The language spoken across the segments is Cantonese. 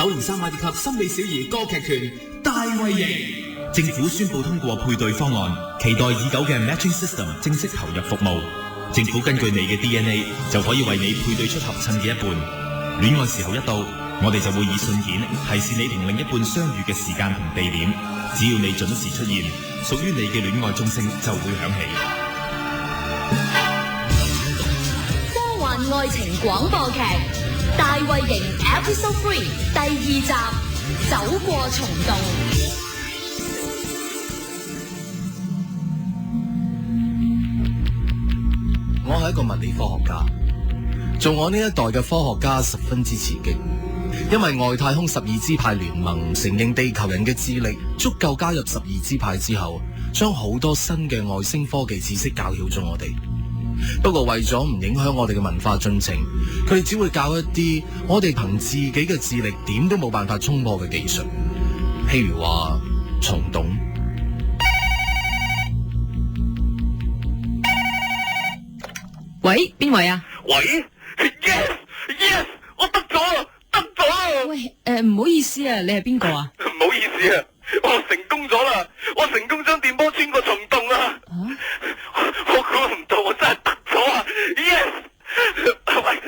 903馬迪及森美小儀歌劇團大衛營。政府宣布通過配對方案，期待已久嘅 Matching System 正式投入服務。政府根據你嘅 DNA 就可以為你配對出合襯嘅一半。戀愛時候一到，我哋就會以信件提示你同另一半相遇嘅時間同地點。只要你準時出現，屬於你嘅戀愛鐘聲就會響起。科幻愛情廣播劇《大衛營 Episode 3》第2集《走過蟲洞》。我係一個物理科學家，做我呢一代嘅科學家十分之刺激，因為外太空12支派聯盟承認地球人嘅智力足夠加入12支派之後，將好多新嘅外星科技知識教曉咗我哋。不過為咗唔影響我哋嘅文化進程，佢哋只會教一啲我哋憑自己嘅智力點都冇辦法衝破嘅技術，譬如話蟲洞。喂，邊位啊？喂 ，yes，我得咗。喂，唔好意思啊，你係邊個啊？唔好意思啊，我成功咗啦，我成功將電波穿過蟲洞啦。我估唔到，我真係得咗啊 ！yes， 喂，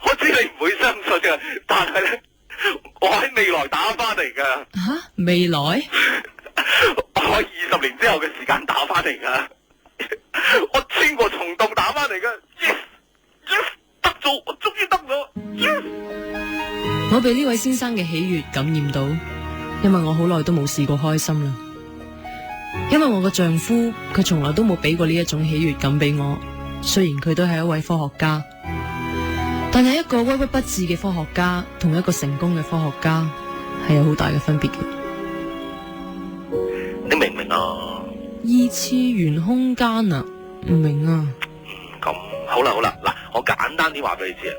我知你唔會相信嘅，但係咧，我喺未來打翻嚟噶。吓，未來？我喺20年之後嘅時間打翻嚟噶。我穿過蟲洞打翻嚟噶 ，yes， 得咗，我終於得咗 ，yes。我被呢位先生嘅喜悅感染到，因為我好耐都冇試過開心啦。因為我嘅丈夫佢從來都冇俾過呢一種喜悅感俾我，雖然佢都係一位科學家，但係一個鬱鬱不志嘅科學家同一個成功嘅科學家係有好大嘅分別嘅。你明唔明啊？二次元空間啊，唔明啊。咁好啦，嗱，我簡單啲話俾你知啊。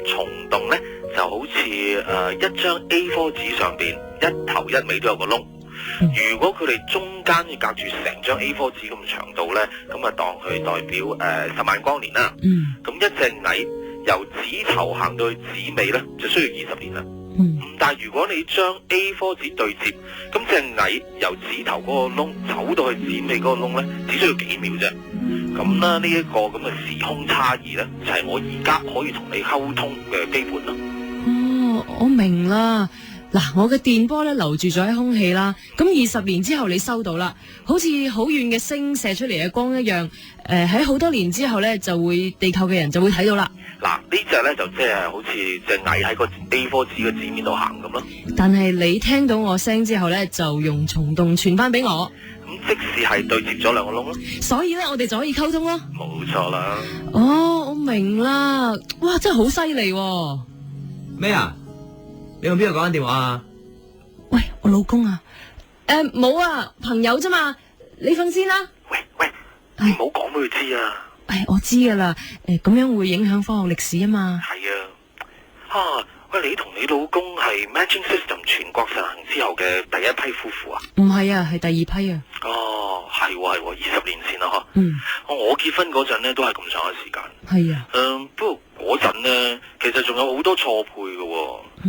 蟲洞咧就好似一張 A4 紙上邊一頭一尾都有個窿。如果佢哋中間要隔住成張 A4 紙咁長度咧，咁啊當佢代表10萬光年啦。咁一隻蟻由指頭行到去指尾咧，就需要20年啦。但係如果你將 A4 紙對接，咁隻蟻由指頭嗰個窿走到去指尾嗰個窿咧，只需要幾秒啫。咁啦，呢一個咁嘅時空差異咧，就係我而家可以同你溝通嘅基本咯。哦，我明啦。嗱，我嘅電波咧留住咗喺空氣啦，咁20年之後你收到啦，好似好遠嘅星射出嚟嘅光一樣，喺好多年之後咧就會地球嘅人就會睇到啦。嗱，呢隻咧就即係好似隻蟻喺個 A4 紙嘅紙面度行咁咯。但係你聽到我聲之後咧，就用蟲洞傳翻俾我。咁即使係對接咗兩個窿咯。所以咧，我哋就可以溝通咯。冇錯啦。哦，我明啦。哇，真係好犀利。咩啊？你同邊個講緊電話啊？喂，我老公啊。冇啊，朋友啫嘛。你瞓先啦。喂，你唔好講俾佢知啊。我知噶啦。咁樣會影響科學歷史啊嘛。係啊。喂，你同你老公係 Matching System 全國實行之後嘅第一批夫婦啊？唔係啊，係第二批啊。哦，係20年前啦嗬。我結婚嗰陣咧都係咁長嘅時間。係啊。不過嗰陣咧，其實仲有好多錯配嘅。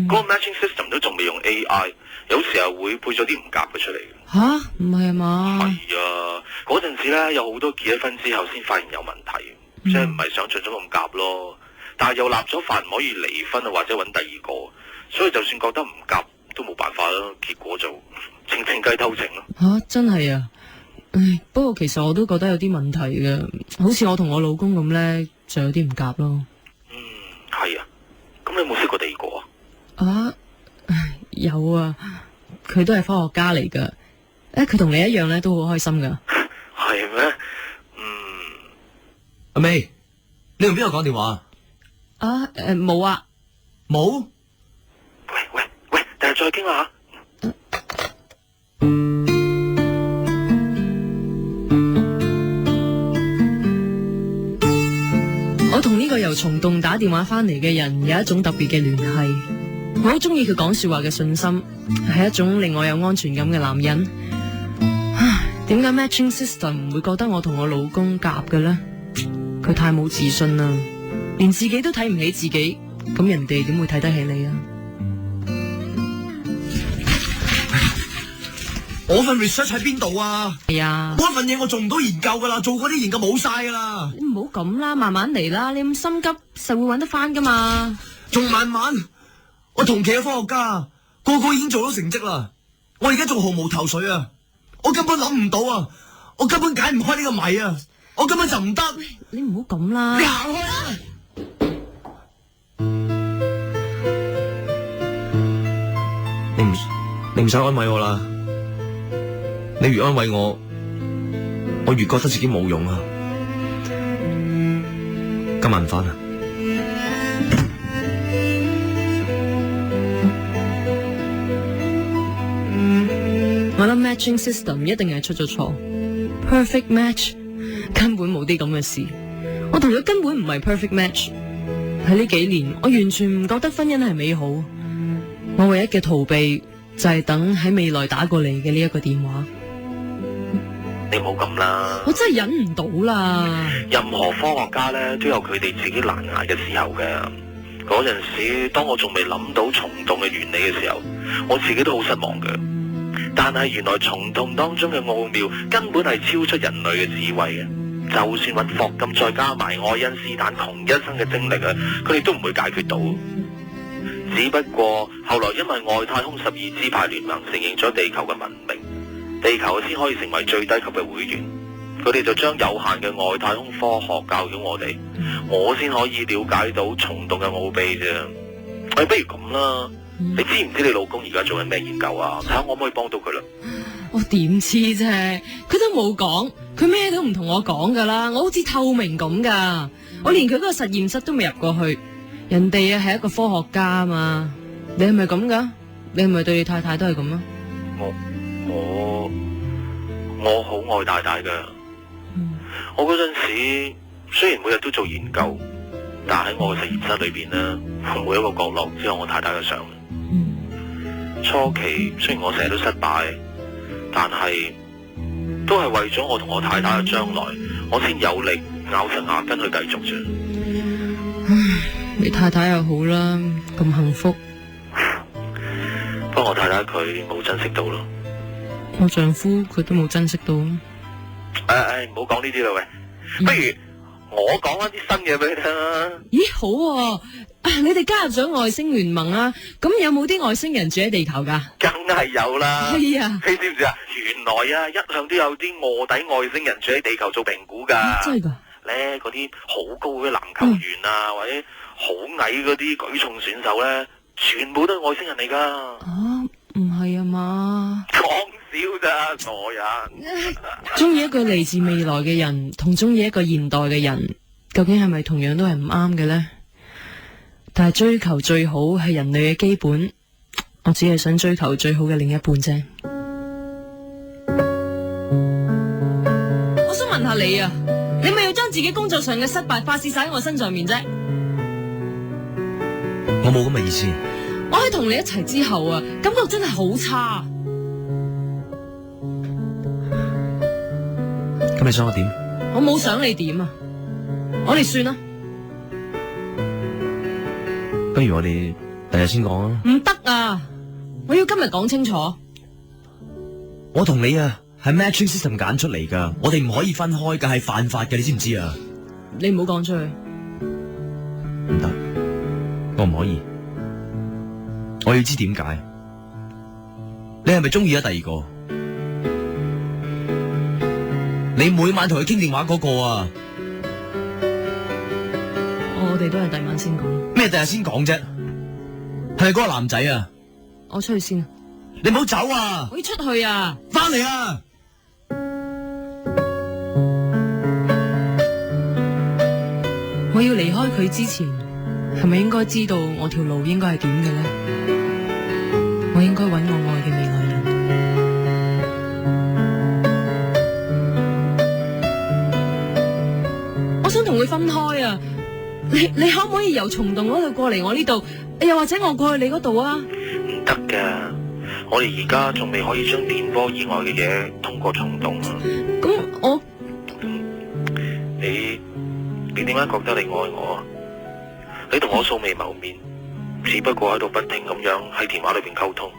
嗰個 Matching System 都仲未用 AI， 有時候會配咗啲唔夾嘅出嚟。吓？唔係啊嘛？係啊，嗰陣時咧有好多結咗婚之後先發現有問題，即係唔係想象中咁夾咯。但係又立咗法唔可以離婚啊，或者揾第二個，所以就算覺得唔夾都冇辦法啦。結果就靜靜雞偷情咯。吓？真係啊？不過其實我都覺得有啲問題嘅，好似我同我老公咁咧，就有啲唔夾咯。係啊。咁你有冇識過第二個啊？有啊，佢都係科學家嚟噶。佢同你一樣咧，都好開心噶。係咩？阿妹，你同邊個講電話啊？冇啊。冇？喂，第日再傾啦。我同呢個由蟲洞打電話翻嚟嘅人有一種特別嘅聯繫。我好中意佢講說話嘅信心，係一種令我有安全感嘅男人。點解 Matching System 唔會覺得我同我老公夾嘅呢？佢太冇自信啦，連自己都睇唔起自己，咁人哋點會睇得起你啊？我份 research 喺邊度啊？係啊，嗰份嘢我做唔到研究噶啦，做嗰啲研究冇晒噶啦。你唔好咁啦，慢慢嚟啦，你咁心急，實會揾得翻噶嘛。仲慢慢，我同期嘅科學家個個已經做到成績啦，我而家仲毫無頭緒啊！我根本諗唔到啊！我根本解唔開呢個謎啊！我根本就唔得。你唔好咁啦。你行開啦！你唔使安慰我啦，你越安慰我，我越覺得自己冇用啊！今晚唔返啊！我諗 matching system 一定係出咗錯 ，perfect match 根本冇啲咁嘅事。我同佢根本唔係 perfect match。喺呢幾年，我完全唔覺得婚姻係美好。我唯一嘅逃避就係等喺未來打過嚟嘅呢一個電話。你冇咁啦，我真係忍唔到啦。任何科學家咧都有佢哋自己難捱嘅時候嘅。嗰陣時，當我仲未諗到蟲洞嘅原理嘅時候，我自己都好失望嘅。但係原來蟲洞當中嘅奧妙根本係超出人類嘅智慧嘅。就算揾霍金再加埋愛因斯坦窮一生嘅精力啊，佢哋都唔會解決到。只不過後來因為外太空12支派聯盟承認咗地球嘅文明，地球先可以成為最低級嘅會員。佢哋就將有限嘅外太空科學教曉我哋，我先可以了解到蟲洞嘅奧秘啫。不如咁啦，你知唔知你老公而家做緊咩研究啊？睇下我可唔可以幫到佢啦。我點知啫？佢都冇講，佢咩都唔同我講噶啦。我好似透明咁噶，我連佢嗰個實驗室都未入過去。人哋啊係一個科學家啊嘛，你係咪咁噶？你係咪對你太太都係咁啊？我好愛太太噶。我嗰陣時雖然每日都做研究，但喺我嘅實驗室裏邊呢，每一個角落只有我太太嘅相。初期雖然我成日都失敗，但係都係為咗我同我太太嘅將來，我先有力咬實牙根去繼續啫。你太太又好啦，咁幸福。不過我太太佢冇珍惜到咯。我丈夫佢都冇珍惜到。唔好講呢啲啦喂，不如我講翻啲新嘢俾你聽啦。咦，好喎，你哋加入咗外星聯盟啊？咁有冇啲外星人住喺地球噶？梗係有啦。係啊，你知唔知啊？原來啊，一向都有啲臥底外星人住喺地球做評估噶。真係噶？咧嗰啲好高嘅籃球員啊，或者好矮嗰啲舉重選手咧，全部都係外星人嚟噶。啊，唔係啊嘛？講笑咋，傻人。中意一個嚟自未來嘅人，同中意一個現代嘅人，究竟係咪同樣都係唔啱嘅呢？但係追求最好係人類嘅基本，我只係想追求最好嘅另一半啫。我想問下你啊，你咪要將自己工作上嘅失敗發洩晒喺我身上面啫？我冇咁嘅意思。我喺同你一齊之後啊，感覺真係好差。咁你想我點？我冇想你點啊，我哋算啦。不如我哋第日先講啊。唔得啊，我要今日講清楚。我同你啊係 matching system 揀出嚟噶，我哋唔可以分開噶，係犯法嘅，你知唔知啊？你唔好講出去。唔得，我唔可以。我要知點解。你係咪中意咗第二個？你每晚同佢傾電話嗰個啊？我哋都係第晚先講。咩第日先講啫？係咪嗰個男仔啊？我出去先。你唔好走啊！我要出去啊！翻嚟啊！我要離開佢之前，係咪應該知道我條路應該係點嘅呢？我應該揾我愛嘅未來人。我想同佢分開啊！你可唔可以由蟲洞嗰度過嚟我呢度？又或者我過去你嗰度啊？唔得噶，我哋而家仲未可以將電波以外嘅嘢通過蟲洞啊。咁我你點解覺得你愛我啊？你同我素未謀面，只不過喺度不停咁樣喺電話裏邊溝通。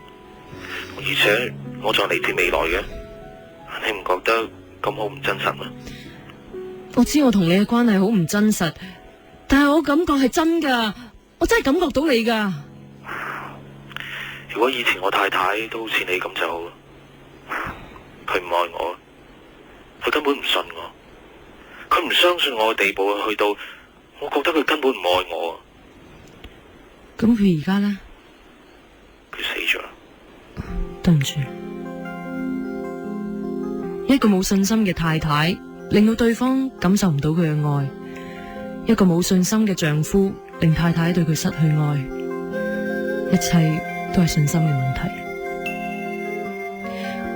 而且我仲係嚟自未來嘅，你唔覺得咁好唔真實咩？我知我同你嘅關係好唔真實，但係我感覺係真噶，我真係感覺到你噶。如果以前我太太都好似你咁就好，佢唔愛我，佢根本唔信我，佢唔相信我嘅地步去到，我覺得佢根本唔愛我。咁佢而家呢？佢死咗。對唔住，一個冇信心嘅太太，令到對方感受唔到佢嘅愛；一個冇信心嘅丈夫，令太太對佢失去愛。一切都係信心嘅問題。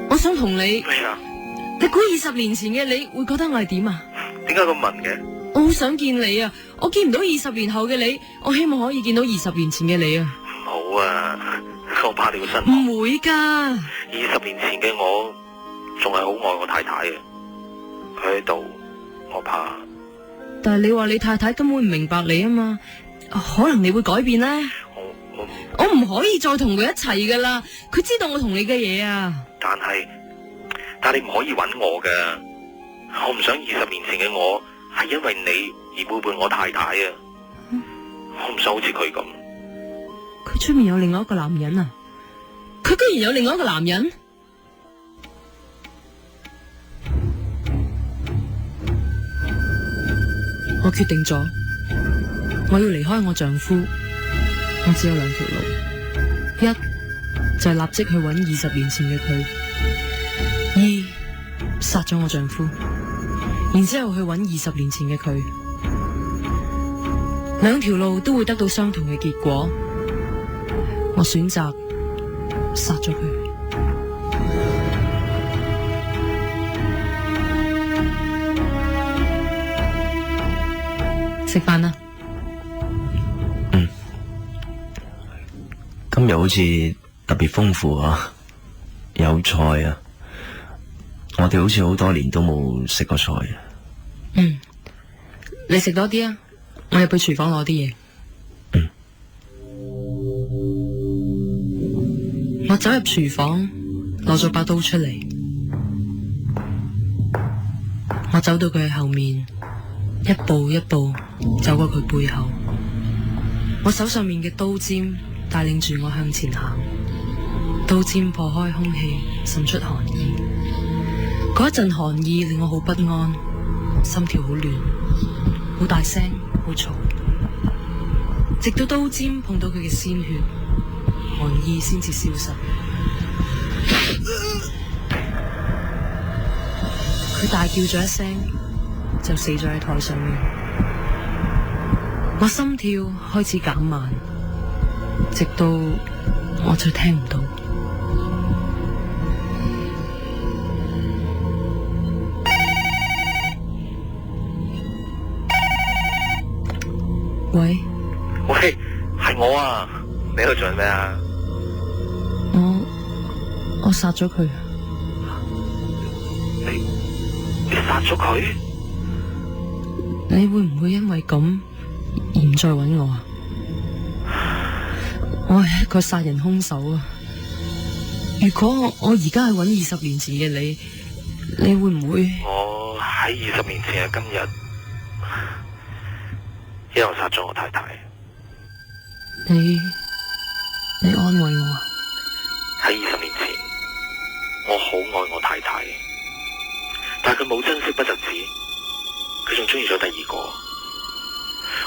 我想同你，你估20年前嘅你會覺得我係點啊？點解咁問嘅？我好想見你啊！我見唔到20年後嘅你，我希望可以見到20年前嘅你啊！唔好啊！我怕你會失望。唔會噶，20年前嘅我仲係好愛我太太嘅，佢喺度，我怕。但係你話你太太根本唔明白你啊嘛，可能你會改變呢？我唔可以再同佢一齊噶啦，佢知道我同你嘅嘢啊。但係你唔可以揾我噶，我唔想20年前嘅我係因為你而背叛我太太啊！我唔想好似佢咁。佢出面有另外一個男人啊！佢居然有另外一個男人！我決定咗，我要離開我丈夫。我只有兩條路，一就係立即去揾20年前嘅佢，二殺咗我丈夫，然之後去揾20年前嘅佢。兩條路都會得到相同嘅結果。我選擇殺咗佢。食飯啦。今日好似特別豐富啊，有菜啊，我哋好似好多年都冇食過菜啊。你食多啲啊，我入去廚房攞啲嘢。我走入廚房，攞咗把刀出嚟。我走到佢後面，一步一步走過佢背後。我手上面嘅刀尖帶領住我向前行，刀尖破開空氣，滲出寒意。嗰一陣寒意令我好不安，心跳好亂，好大聲，好嘈。直到刀尖碰到佢嘅鮮血，寒意先至消失。佢大叫咗一聲，就死咗喺台上面。我心跳開始減慢，直到我再聽唔到。喂，係我啊！你喺度做咩啊？我殺咗佢。你殺咗佢？你會唔會因為咁而唔再揾我啊？我係一個殺人兇手啊！如果我而家去揾20年前嘅你，你會唔會？我喺20年前嘅今日，因為殺咗我太太。你安慰我啊？喺20年前，我好愛我太太，但係佢冇珍惜不特止，佢仲中意咗第二個。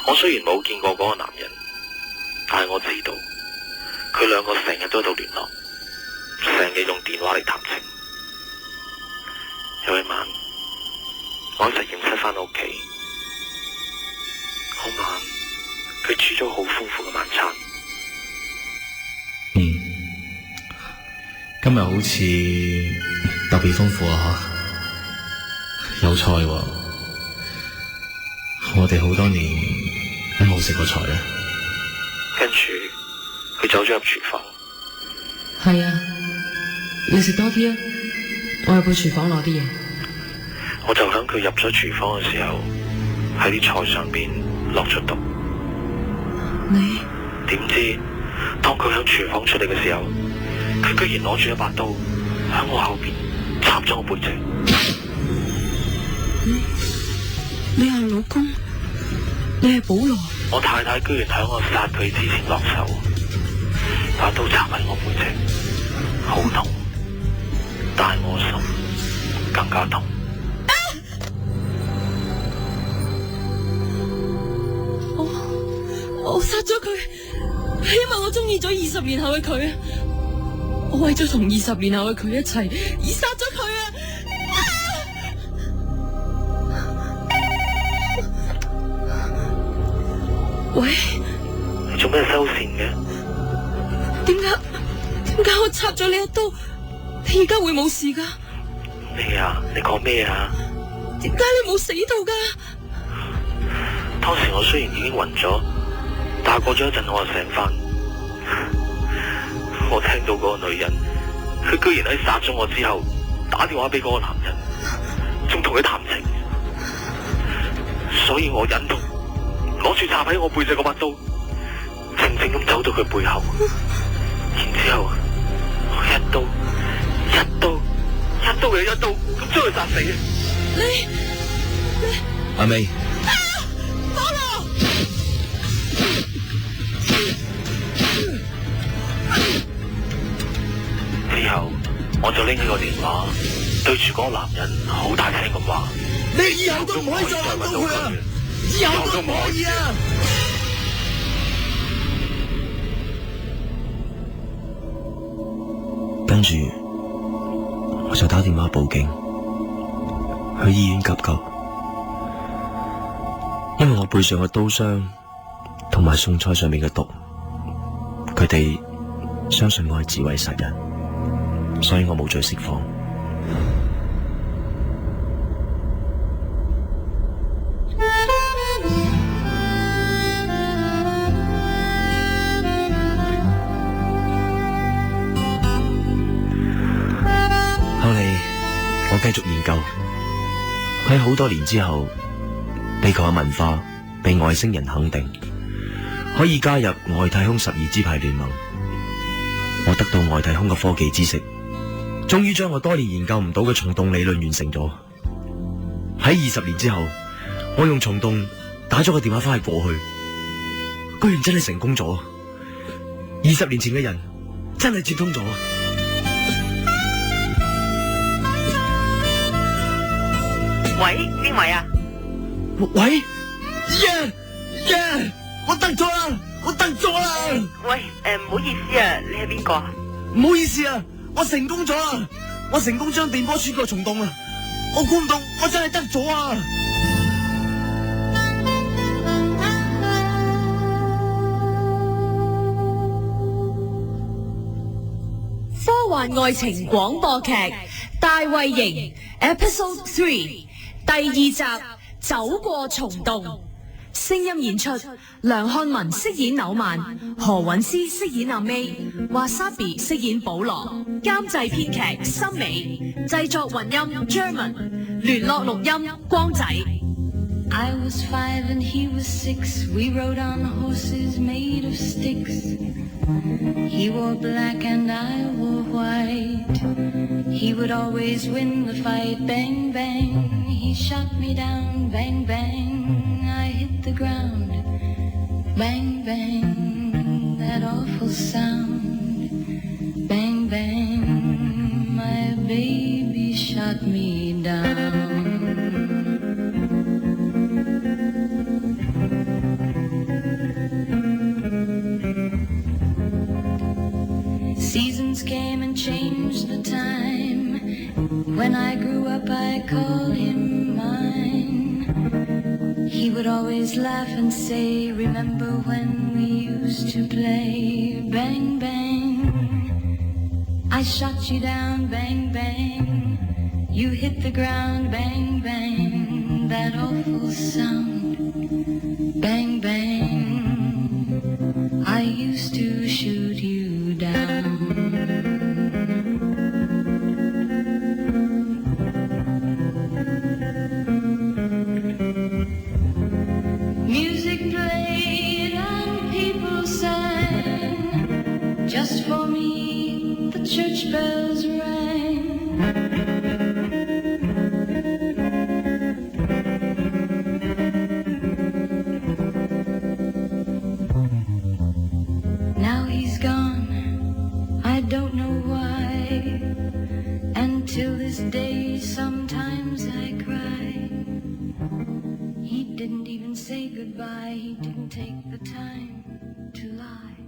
我雖然冇見過嗰個男人，但係我知道佢兩個成日都喺度聯絡，成日用電話嚟談情。有一晚，我喺實驗室返到屋企，嗰晚佢煮咗好豐富嘅晚餐。今日好似特別豐富啊！有菜喎，我哋好多年都冇食過菜啊！跟住佢走咗入廚房。係啊，你食多啲啊！我入去廚房攞啲嘢。我就響佢入咗廚房嘅時候，喺啲菜上邊落咗毒。你點知當佢響廚房出嚟嘅時候，佢居然攞住一把刀喺我後邊插咗我背脊。你係老公？你係保羅？我太太居然喺我殺佢之前落手，把刀插喺我背脊，好痛，但係我心更加痛。我殺咗佢，係因為我中意咗20年後嘅佢啊！我為咗同20年後嘅佢一齊而殺咗佢啊！喂，你做咩收線嘅？點解我插咗你一刀，你而家會冇事噶？咩啊？你講咩啊？點解你冇死到噶？當時我雖然已經暈咗，但係過咗一陣我就醒翻。我聽到嗰個女人，佢居然喺殺咗我之後打電話俾嗰個男人，仲同佢談情，所以我忍痛攞住插喺我背脊嗰把刀，靜靜咁走到佢背後，然之後我一刀又一刀咁將佢殺死。你阿美，保羅！之後我就拎起個電話，對住嗰個男人好大聲咁話：你以後都唔可以再揾到佢啊！以後都唔可以啊！跟住我就打電話報警，去醫院急救，因為我背上嘅刀傷同埋餸菜上面嘅毒，佢哋相信我係自衛殺人，所以我冇罪釋放。後嚟我繼續研究，喺好多年之後，地球嘅文化被外星人肯定，可以加入外太空12支派聯盟。我得到外太空嘅科技知識，終於將我多年研究唔到嘅蟲洞理論完成咗。喺20年之後，我用蟲洞打咗個電話翻去過去，居然真係成功咗。20年前嘅人真係接通咗。喂，邊位啊？喂，我得咗啦！我得咗啦！喂，唔好意思啊，你係邊個啊？唔好意思啊，我成功咗啦！我成功將電波穿過蟲洞啦！我估唔到，我真係得咗啊！科幻愛情廣播劇《大衛營》Episode 3第2集《走過蟲洞》。聲音演出：梁漢文飾演紐曼，何韻詩飾演阿 May， 華莎比飾演保羅，監製編劇森美，製作混音 German， 聯絡錄音光仔。I was 5 and he was 6. We rode on horses made of sticks. He wore black and I wore white. He would always win the fight. Bang, bang. He shot me down. Bang, bang. I hit the ground. Bang, bang. That awful sound. Bang, bang. My baby shot me down. Seasons came and changed the time. When I grew up, I called him mine. He would always laugh and say, remember when we used to play? Bang, bang. I shot you down, bang, bang. You hit the ground, bang, bang. That awful sound, bang, bang. I used to shoot you down. Music played and people sang. Just for me, the church bells rang. Now he's gone, I don't know why, and till this day sometimes I cry. He didn't even say goodbye, he didn't take the time to lie.